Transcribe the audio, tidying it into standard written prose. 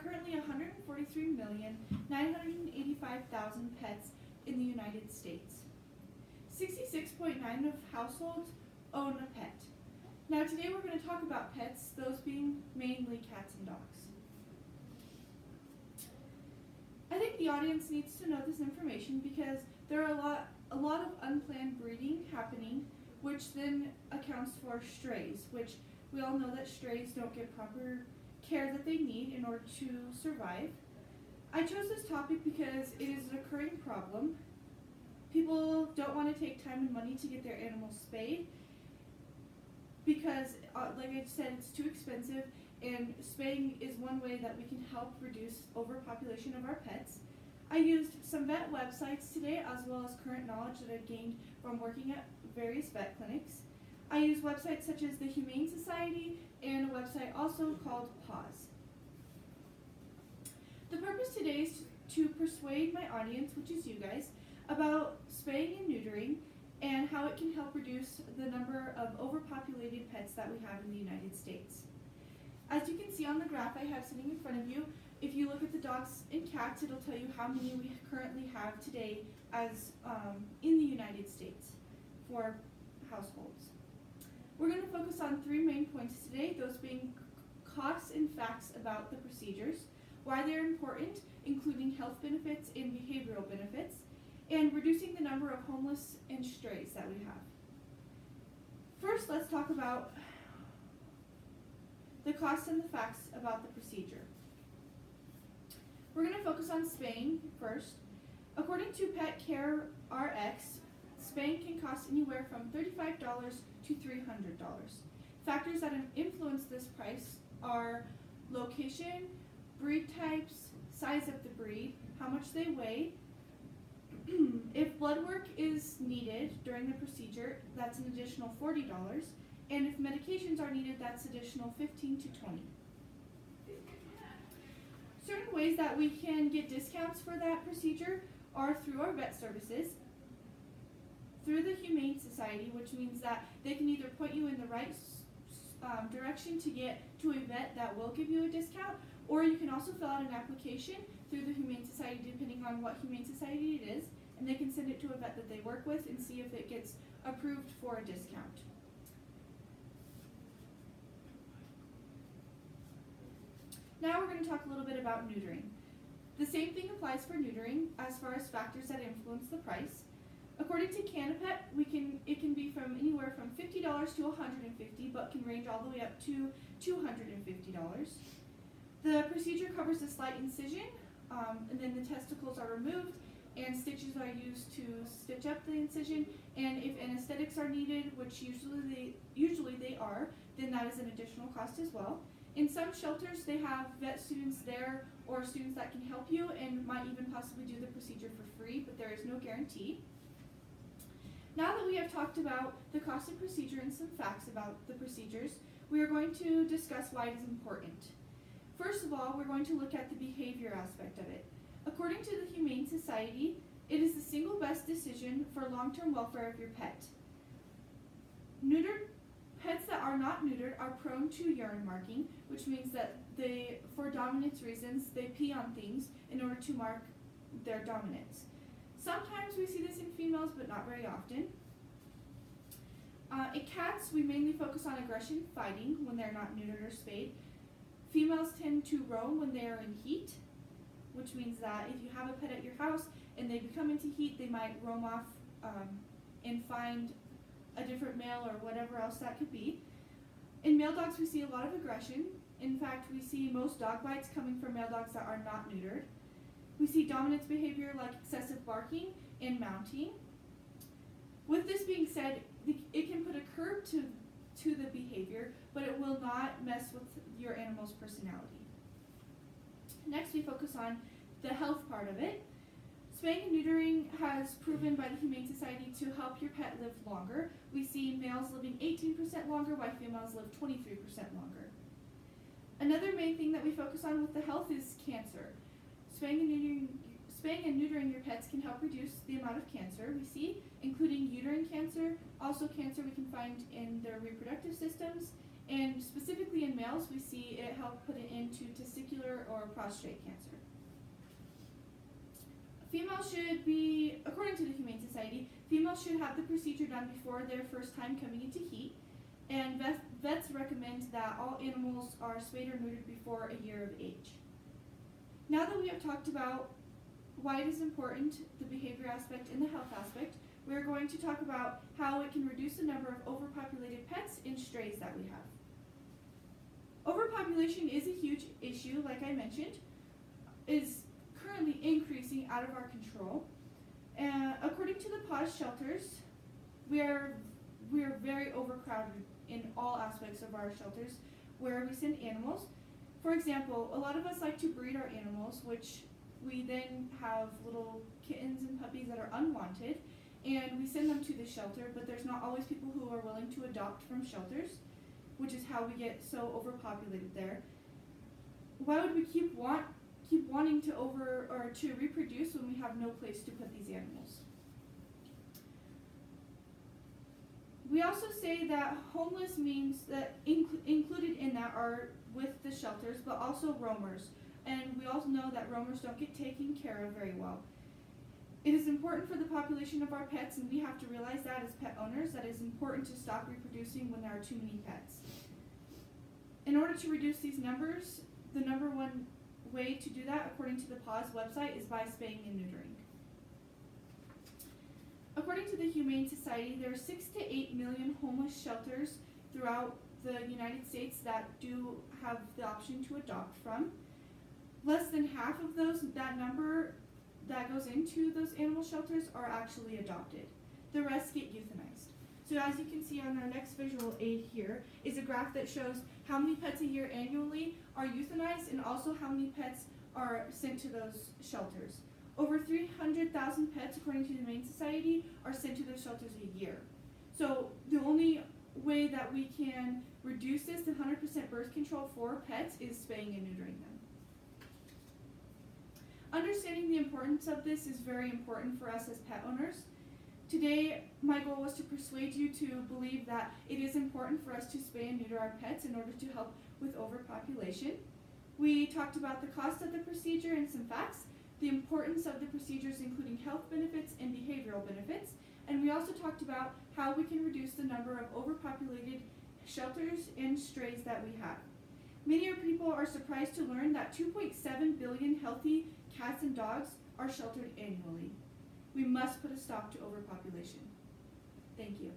currently 143,985,000 pets in the United States. 66.9% of households own a pet. Now today we're going to talk about pets, those being mainly cats and dogs. I think the audience needs to know this information because there are a lot of unplanned breeding happening, which then accounts for strays, which we all know that strays don't get proper care that they need in order to survive. I chose this topic because it is an occurring problem. People don't want to take time and money to get their animals spayed because, like I said, it's too expensive, and spaying is one way that we can help reduce overpopulation of our pets. I used some vet websites today as well as current knowledge that I've gained from working at various vet clinics. I use websites such as the Humane Society and a website also called Pause. The purpose today is to persuade my audience, which is you guys, about spaying and neutering and how it can help reduce the number of overpopulated pets that we have in the United States. As you can see on the graph I have sitting in front of you, if you look at the dogs and cats, it'll tell you how many we currently have today as in the United States for households. We're going to focus on three main points today, those being costs and facts about the procedures, why they're important, including health benefits and behavioral benefits, and reducing the number of homeless and strays that we have. First, let's talk about the costs and the facts about the procedure. We're going to focus on spaying first. According to Pet Care RX, spaying can cost anywhere from $35 to $300. Factors that influence this price are location, breed types, size of the breed, how much they weigh. If blood work is needed during the procedure, that's an additional $40, and if medications are needed, that's additional $15 to $20. Certain ways that we can get discounts for that procedure are through our vet services, through the Humane Society, which means that they can either point you in the right direction to get to a vet that will give you a discount, or you can also fill out an application through the Humane Society depending on what Humane Society it is, and they can send it to a vet that they work with and see if it gets approved for a discount. Now we're going to talk a little bit about neutering. The same thing applies for neutering as far as factors that influence the price. According to Canapet, it can be from anywhere from $50 to $150, but can range all the way up to $250. The procedure covers a slight incision, and then the testicles are removed, and stitches are used to stitch up the incision. And if anesthetics are needed, which usually they are, then that is an additional cost as well. In some shelters, they have vet students there or students that can help you and might even possibly do the procedure for free, but there is no guarantee. Now that we have talked about the cost of procedure and some facts about the procedures, we are going to discuss why it is important. First of all, we're going to look at the behavior aspect of it. According to the Humane Society, it is the single best decision for long-term welfare of your pet. Pets that are not neutered are prone to urine marking, which means that for dominance reasons, they pee on things in order to mark their dominance. Sometimes we see this in females, but not very often. In cats, we mainly focus on aggression, fighting, when they're not neutered or spayed. Females tend to roam when they are in heat, which means that if you have a pet at your house and they become into heat, they might roam off and find a different male or whatever else that could be. In male dogs, we see a lot of aggression. In fact, we see most dog bites coming from male dogs that are not neutered. We see dominance behavior like excessive barking and mounting. With this being said, it can put a curb to the behavior, but it will not mess with your animal's personality. Next, we focus on the health part of it. Spaying and neutering has proven by the Humane Society to help your pet live longer. We see males living 18% longer, while females live 23% longer. Another main thing that we focus on with the health is cancer. Spaying and neutering your pets can help reduce the amount of cancer we see, including uterine cancer, also cancer we can find in their reproductive systems, And specifically in males, we see it help put it into testicular or prostate cancer. Females should be, according to the Humane Society, females should have the procedure done before their first time coming into heat, and vets recommend that all animals are spayed or neutered before a year of age. Now that we have talked about why it is important, the behavior aspect and the health aspect, we are going to talk about how it can reduce the number of overpopulated pets and strays that we have. Overpopulation is a huge issue, like I mentioned, is currently increasing out of our control. According to the PAWS shelters, we are very overcrowded in all aspects of our shelters where we send animals. For example, a lot of us like to breed our animals, which we then have little kittens and puppies that are unwanted, and we send them to the shelter, but there's not always people who are willing to adopt from shelters, which is how we get so overpopulated there. Why would we keep wanting to reproduce when we have no place to put these animals? We also say that homeless means that included in that are with the shelters, but also roamers. And we also know that roamers don't get taken care of very well. It is important for the population of our pets, and we have to realize that as pet owners, that it is important to stop reproducing when there are too many pets. In order to reduce these numbers, the number one way to do that, according to the PAWS website, is by spaying and neutering. According to the Humane Society, there are 6 to 8 million homeless shelters throughout the United States that do have the option to adopt from. Less than half of that number that goes into those animal shelters are actually adopted. The rest get euthanized. So as you can see on our next visual aid here is a graph that shows how many pets a year annually are euthanized and also how many pets are sent to those shelters. Over 300,000 pets, according to the Humane Society, are sent to those shelters a year. So the only way that we can reduce this to 100% birth control for pets is spaying and neutering them. Understanding the importance of this is very important for us as pet owners. Today, my goal was to persuade you to believe that it is important for us to spay and neuter our pets in order to help with overpopulation. We talked about the cost of the procedure and some facts, the importance of the procedures including health benefits and behavioral benefits, and we also talked about how we can reduce the number of overpopulated shelters and strays that we have. Many people are surprised to learn that 2.7 billion healthy cats and dogs are sheltered annually. We must put a stop to overpopulation. Thank you.